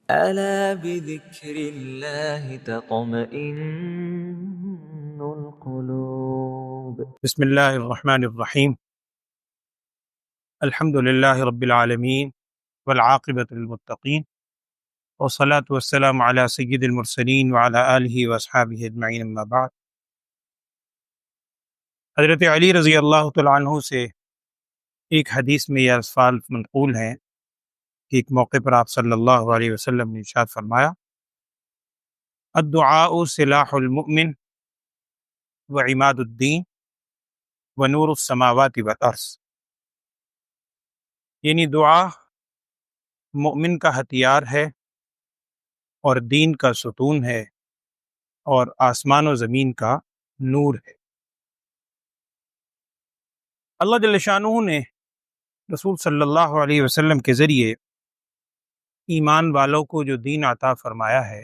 ألا بذكر الله تطمئن القلوب. بسم اللہ الرحمن الرحیم الحمد للہ رب العالمین والعاقبۃ للمتقین والصلاة والسلام علی سید المرسلین وعلی آلہ واصحابہ اجمعین اما بعد۔ حضرت علی رضی اللہ تعالیٰ عنہ سے ایک حدیث میں یہ الفاظ منقول ہیں کہ ایک موقع پر آپ صلی اللہ علیہ وسلم نے ارشاد فرمایا، الدعاء سلاح المؤمن وعماد الدین ونور السماوات والارض، یعنی دعا مومن کا ہتھیار ہے اور دین کا ستون ہے اور آسمان و زمین کا نور ہے۔ اللہ جل شانہ نے رسول صلی اللہ علیہ وسلم کے ذریعے ایمان والوں کو جو دین عطا فرمایا ہے،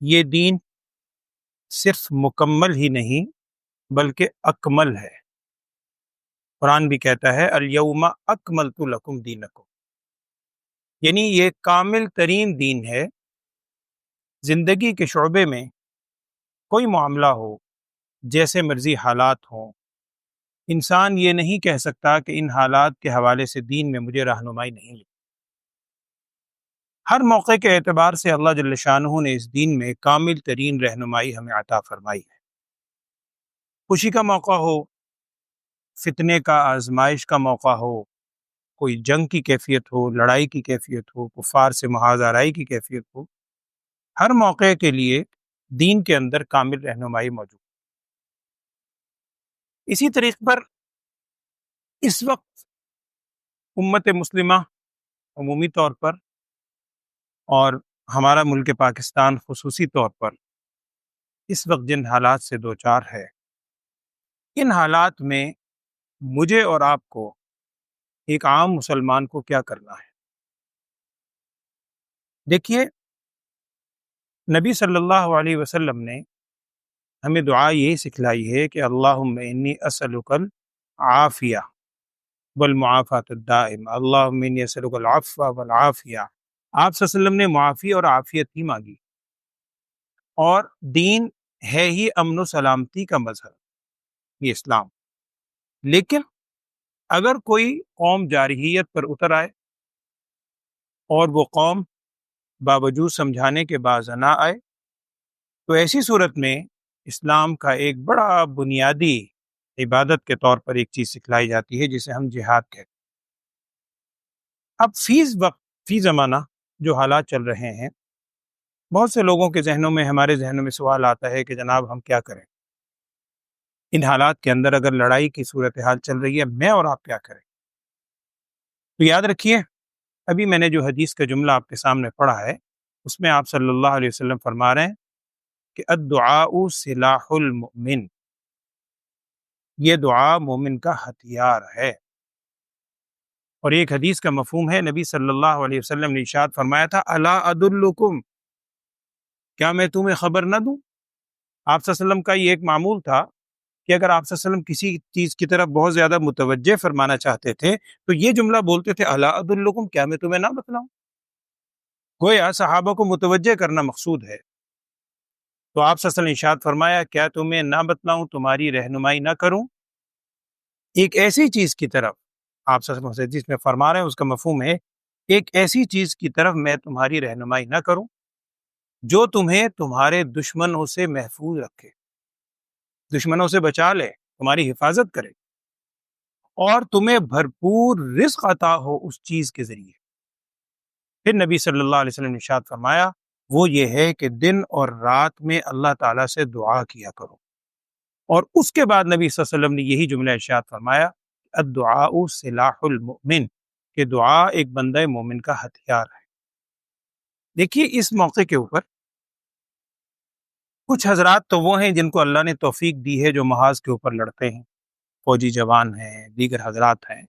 یہ دین صرف مکمل ہی نہیں بلکہ اکمل ہے۔ قرآن بھی کہتا ہے الیوم اکملت لکم دینکم، یعنی یہ کامل ترین دین ہے۔ زندگی کے شعبے میں کوئی معاملہ ہو، جیسے مرضی حالات ہوں، انسان یہ نہیں کہہ سکتا کہ ان حالات کے حوالے سے دین میں مجھے رہنمائی نہیں ملی۔ ہر موقع کے اعتبار سے اللہ جل شانہ نے اس دین میں کامل ترین رہنمائی ہمیں عطا فرمائی ہے۔ خوشی کا موقع ہو، فتنے کا، آزمائش کا موقع ہو، کوئی جنگ کی کیفیت ہو، لڑائی کی کیفیت ہو، کفار سے محاذ آرائی کی کیفیت ہو، ہر موقع کے لیے دین کے اندر کامل رہنمائی موجود۔ اسی طریقے پر اس وقت امت مسلمہ عمومی طور پر اور ہمارا ملک پاکستان خصوصی طور پر اس وقت جن حالات سے دوچار ہے، ان حالات میں مجھے اور آپ کو، ایک عام مسلمان کو کیا کرنا ہے؟ دیکھیے، نبی صلی اللہ علیہ وسلم نے ہمیں دعا یہی سکھلائی ہے کہ اللہم انی اسألک العافیہ والمعافاۃ الدائمہ، اللہم انی اسألک العفو والعافیہ۔ آپ صلی اللہ علیہ وسلم نے معافی اور عافیت ہی مانگی، اور دین ہے ہی امن و سلامتی کا مظہر، یہ اسلام۔ لیکن اگر کوئی قوم جارحیت پر اتر آئے اور وہ قوم باوجود سمجھانے کے باز نہ آئے، تو ایسی صورت میں اسلام کا ایک بڑا بنیادی عبادت کے طور پر ایک چیز سکھلائی جاتی ہے جسے ہم جہاد کہتے ہیں۔ اب فی وقت، فی زمانہ جو حالات چل رہے ہیں، بہت سے لوگوں کے ذہنوں میں، ہمارے ذہنوں میں سوال آتا ہے کہ جناب ہم کیا کریں؟ ان حالات کے اندر اگر لڑائی کی صورتحال چل رہی ہے، میں اور آپ کیا کریں؟ تو یاد رکھیے، ابھی میں نے جو حدیث کا جملہ آپ کے سامنے پڑھا ہے، اس میں آپ صلی اللہ علیہ وسلم فرما رہے ہیں کہ الدعاء سلاح المؤمن، یہ دعا مومن کا ہتھیار ہے۔ اور ایک حدیث کا مفہوم ہے، نبی صلی اللہ علیہ وسلم نے ارشاد فرمایا تھا الا ادلکم، کیا میں تمہیں خبر نہ دوں؟ آپ صلی اللہ علیہ وسلم کا یہ ایک معمول تھا کہ اگر آپ صلی اللہ علیہ وسلم کسی چیز کی طرف بہت زیادہ متوجہ فرمانا چاہتے تھے تو یہ جملہ بولتے تھے الا ادلکم، کیا میں تمہیں نہ بتلاؤں؟ گویا صحابہ کو متوجہ کرنا مقصود ہے۔ تو آپ صلی اللہ علیہ وسلم نے ارشاد فرمایا کیا تمہیں نہ بتلاؤں، تمہاری رہنمائی نہ کروں ایک ایسی چیز کی طرف؟ آپ صلی اللہ علیہ وسلم جس میں فرما رہے ہیں اس کا مفہوم ہے ایک ایسی چیز کی طرف میں تمہاری رہنمائی نہ کروں جو تمہیں تمہارے دشمنوں سے محفوظ رکھے، دشمنوں سے بچا لے، تمہاری حفاظت کرے، اور تمہیں بھرپور رزق عطا ہو اس چیز کے ذریعے۔ پھر نبی صلی اللہ علیہ وسلم نے ارشاد فرمایا وہ یہ ہے کہ دن اور رات میں اللہ تعالیٰ سے دعا کیا کرو۔ اور اس کے بعد نبی صلی اللہ علیہ وسلم نے یہی جملہ ارشاد فرمایا الدعاء سلاح المؤمن، کہ دعا ایک بندہ مومن کا ہتھیار ہے۔ دیکھیے، اس موقع کے اوپر کچھ حضرات تو وہ ہیں جن کو اللہ نے توفیق دی ہے، جو محاذ کے اوپر لڑتے ہیں، فوجی جوان ہیں، دیگر حضرات ہیں،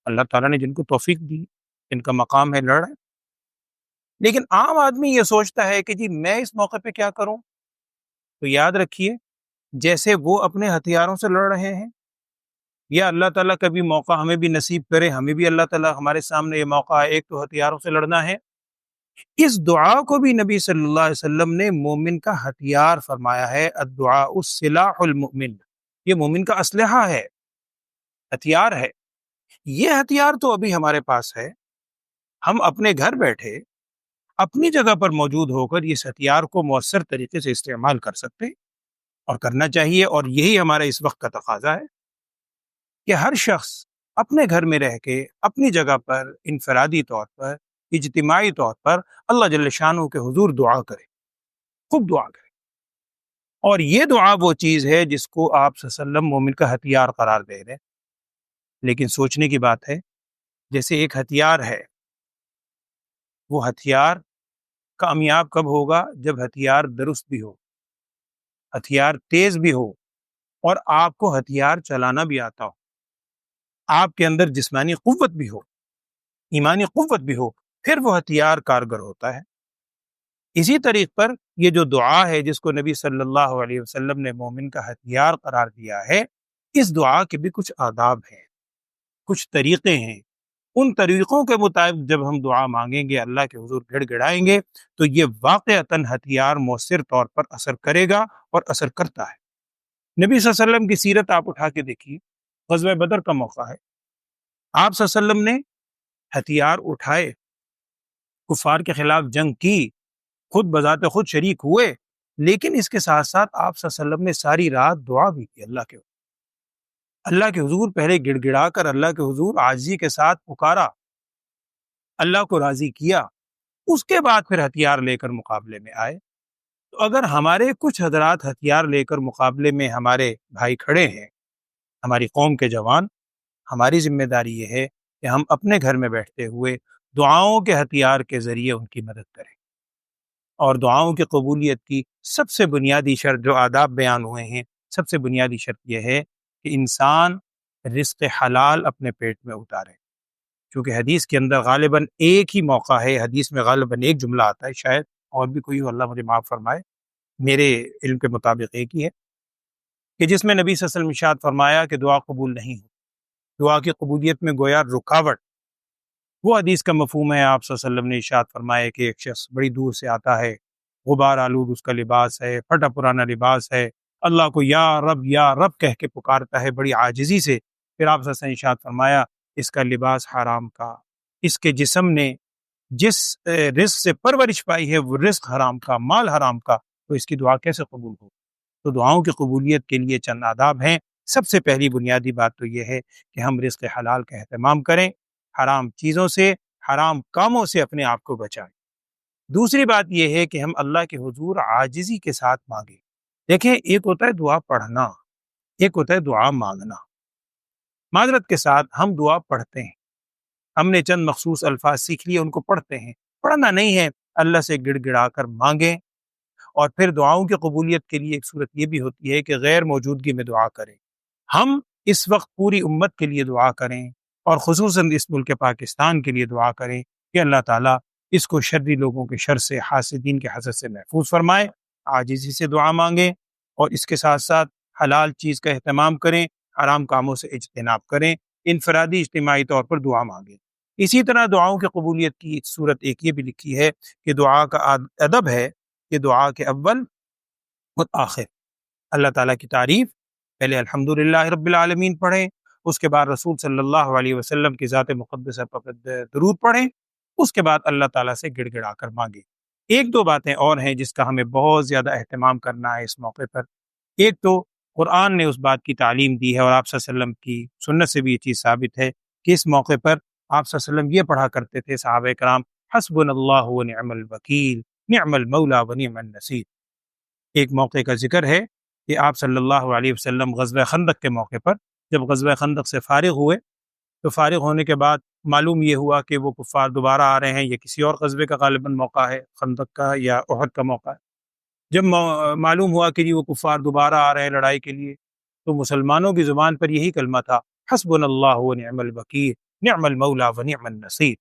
اللہ تعالیٰ نے جن کو توفیق دی، جن کا مقام ہے لڑ رہے ہیں۔ لیکن عام آدمی یہ سوچتا ہے کہ جی میں اس موقع پہ کیا کروں؟ تو یاد رکھیے، جیسے وہ اپنے ہتھیاروں سے لڑ رہے ہیں، یا اللہ تعالیٰ کبھی موقع ہمیں بھی نصیب کرے، ہمیں بھی اللہ تعالیٰ ہمارے سامنے یہ موقع ہے، ایک تو ہتھیاروں سے لڑنا ہے، اس دعا کو بھی نبی صلی اللہ علیہ وسلم نے مومن کا ہتھیار فرمایا ہے، الدعاء سلاح المؤمن، یہ مومن کا اسلحہ ہے، ہتھیار ہے۔ یہ ہتھیار تو ابھی ہمارے پاس ہے، ہم اپنے گھر بیٹھے اپنی جگہ پر موجود ہو کر اس ہتھیار کو مؤثر طریقے سے استعمال کر سکتے ہیں، اور کرنا چاہیے، اور یہی ہمارا اس وقت کا تقاضا ہے کہ ہر شخص اپنے گھر میں رہ کے اپنی جگہ پر انفرادی طور پر، اجتماعی طور پر اللہ جل شانہ کے حضور دعا کرے، خوب دعا کرے۔ اور یہ دعا وہ چیز ہے جس کو آپ صلی اللہ علیہ وسلم مومن کا ہتھیار قرار دے رہے ہیں۔ لیکن سوچنے کی بات ہے، جیسے ایک ہتھیار ہے، وہ ہتھیار کامیاب کب ہوگا؟ جب ہتھیار درست بھی ہو، ہتھیار تیز بھی ہو، اور آپ کو ہتھیار چلانا بھی آتا ہو، آپ کے اندر جسمانی قوت بھی ہو، ایمانی قوت بھی ہو، پھر وہ ہتھیار کارگر ہوتا ہے۔ اسی طریق پر یہ جو دعا ہے جس کو نبی صلی اللہ علیہ وسلم نے مومن کا ہتھیار قرار دیا ہے، اس دعا کے بھی کچھ آداب ہیں، کچھ طریقے ہیں۔ ان طریقوں کے مطابق جب ہم دعا مانگیں گے، اللہ کے حضور گڑ گڑائیں گے، تو یہ واقعتاً ہتھیار مؤثر طور پر اثر کرے گا، اور اثر کرتا ہے۔ نبی صلی اللہ علیہ وسلم کی سیرت آپ اٹھا کے دیکھیے، غزوہ بدر کا موقع ہے، آپ صلی اللہ علیہ وسلم نے ہتھیار اٹھائے، کفار کے خلاف جنگ کی، خود بذات خود شریک ہوئے، لیکن اس کے ساتھ ساتھ آپ صلی اللہ علیہ وسلم نے ساری رات دعا بھی کی، اللہ کے حضور پہلے گڑ گڑا کر اللہ کے حضور عاجزی کے ساتھ پکارا، اللہ کو راضی کیا، اس کے بعد پھر ہتھیار لے کر مقابلے میں آئے۔ تو اگر ہمارے کچھ حضرات ہتھیار لے کر مقابلے میں ہمارے بھائی کھڑے ہیں، ہماری قوم کے جوان، ہماری ذمہ داری یہ ہے کہ ہم اپنے گھر میں بیٹھتے ہوئے دعاؤں کے ہتھیار کے ذریعے ان کی مدد کریں۔ اور دعاؤں کی قبولیت کی سب سے بنیادی شرط جو آداب بیان ہوئے ہیں، سب سے بنیادی شرط یہ ہے کہ انسان رزق حلال اپنے پیٹ میں اتارے، کیونکہ حدیث کے اندر غالباً ایک ہی موقع ہے، حدیث میں غالباً ایک جملہ آتا ہے، شاید اور بھی کوئی ہو، اللہ مجھے معاف فرمائے، میرے علم کے مطابق ایک ہی ہے، کہ جس میں نبی صلی اللہ علیہ وسلم ارشاد فرمایا کہ دعا قبول نہیں ہو، دعا کی قبولیت میں گویا رکاوٹ۔ وہ حدیث کا مفہوم ہے، آپ صلی اللہ علیہ وسلم نے ارشاد فرمایا کہ ایک شخص بڑی دور سے آتا ہے، غبار آلود اس کا لباس ہے، پھٹا پرانا لباس ہے، اللہ کو یا رب کہہ کے پکارتا ہے بڑی عاجزی سے، پھر آپ صلی اللہ علیہ وسلم نے ارشاد فرمایا اس کا لباس حرام کا، اس کے جسم نے جس رزق سے پرورش پائی ہے وہ رزق حرام کا، مال حرام کا، تو اس کی دعا کیسے قبول ہو؟ تو دعاؤں کی قبولیت کے لیے چند آداب ہیں۔ سب سے پہلی بنیادی بات تو یہ ہے کہ ہم رزق حلال کا اہتمام کریں، حرام چیزوں سے، حرام کاموں سے اپنے آپ کو بچائیں۔ دوسری بات یہ ہے کہ ہم اللہ کے حضور عاجزی کے ساتھ مانگیں۔ دیکھیں، ایک ہوتا ہے دعا پڑھنا، ایک ہوتا ہے دعا مانگنا۔ معذرت کے ساتھ ہم دعا پڑھتے ہیں، ہم نے چند مخصوص الفاظ سیکھ لیے، ان کو پڑھتے ہیں، پڑھنا نہیں ہے، اللہ سے گڑ گڑا کر مانگیں۔ اور پھر دعاؤں کی قبولیت کے لیے ایک صورت یہ بھی ہوتی ہے کہ غیر موجودگی میں دعا کریں۔ ہم اس وقت پوری امت کے لیے دعا کریں، اور خصوصاً اس ملک پاکستان کے لیے دعا کریں کہ اللہ تعالیٰ اس کو شرری لوگوں کے شر سے، حاسدین کے حسد سے محفوظ فرمائے۔ عاجزی سے دعا مانگیں، اور اس کے ساتھ ساتھ حلال چیز کا اہتمام کریں، حرام کاموں سے اجتناب کریں، انفرادی اجتماعی طور پر دعا مانگیں۔ اسی طرح دعاؤں کی قبولیت کی صورت ایک یہ بھی لکھی ہے کہ دعا کا ادب ہے کہ دعا کے اول اور آخر اللہ تعالیٰ کی تعریف، پہلے الحمدللہ رب العالمین پڑھیں، اس کے بعد رسول صلی اللہ علیہ وسلم کی ذات مقدسہ پر درود پڑھیں، اس کے بعد اللہ تعالیٰ سے گڑ گڑا کر مانگیں۔ ایک دو باتیں اور ہیں جس کا ہمیں بہت زیادہ اہتمام کرنا ہے اس موقع پر۔ ایک تو قرآن نے اس بات کی تعلیم دی ہے، اور آپ صلی اللہ علیہ وسلم کی سنت سے بھی یہ چیز ثابت ہے کہ اس موقع پر آپ صلی اللہ علیہ وسلم یہ پڑھا کرتے تھے، صحابہ کرام، حسبنا اللہ ونعم الوکیل نعم المولا ونعم النصیر۔ ایک موقع کا ذکر ہے کہ آپ صلی اللہ علیہ وسلم غزوہ خندق کے موقع پر جب غزوہ خندق سے فارغ ہوئے، تو فارغ ہونے کے بعد معلوم یہ ہوا کہ وہ کفار دوبارہ آ رہے ہیں، یہ کسی اور غزوے کا غالباً موقع ہے، خندق کا یا احد کا موقع ہے۔ جب معلوم ہوا کہ وہ کفار دوبارہ آ رہے ہیں لڑائی کے لیے، تو مسلمانوں کی زبان پر یہی کلمہ تھا، حسبنا اللہ ونعم الوکیل نعم المولا ونعم النصیر۔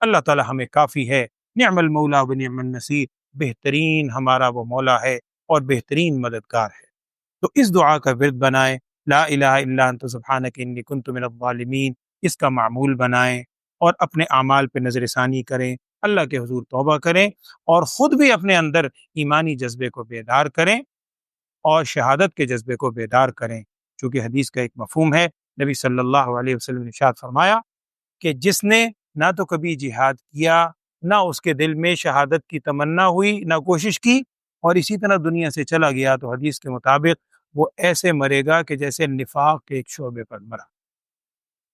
اللہ تعالی ہمیں کافی ہے، نعم المولا ونعم النصیر، بہترین ہمارا وہ مولا ہے اور بہترین مددگار ہے۔ تو اس دعا کا ورد بنائیں، لا الہ الا انت سبحانک انی کنت من الظالمین، اس کا معمول بنائیں، اور اپنے اعمال پہ نظر ثانی کریں، اللہ کے حضور توبہ کریں، اور خود بھی اپنے اندر ایمانی جذبے کو بیدار کریں اور شہادت کے جذبے کو بیدار کریں، چونکہ حدیث کا ایک مفہوم ہے۔ نبی صلی اللہ علیہ وسلم نے ارشاد فرمایا کہ جس نے نہ تو کبھی جہاد کیا، نہ اس کے دل میں شہادت کی تمنا ہوئی، نہ کوشش کی، اور اسی طرح دنیا سے چلا گیا، تو حدیث کے مطابق وہ ایسے مرے گا کہ جیسے نفاق کے ایک شعبے پر مرا۔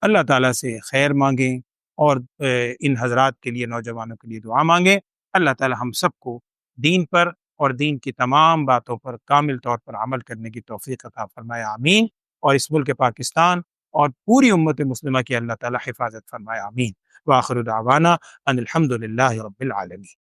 اللہ تعالیٰ سے خیر مانگیں اور ان حضرات کے لیے، نوجوانوں کے لیے دعا مانگیں۔ اللہ تعالیٰ ہم سب کو دین پر اور دین کی تمام باتوں پر کامل طور پر عمل کرنے کی توفیق عطا فرمائے، آمین۔ اور اس ملک پاکستان اور پوری امت مسلمہ کی اللہ تعالیٰ حفاظت فرمائے، آمین۔ وآخر دعوانا ان الحمد للہ رب العالمین۔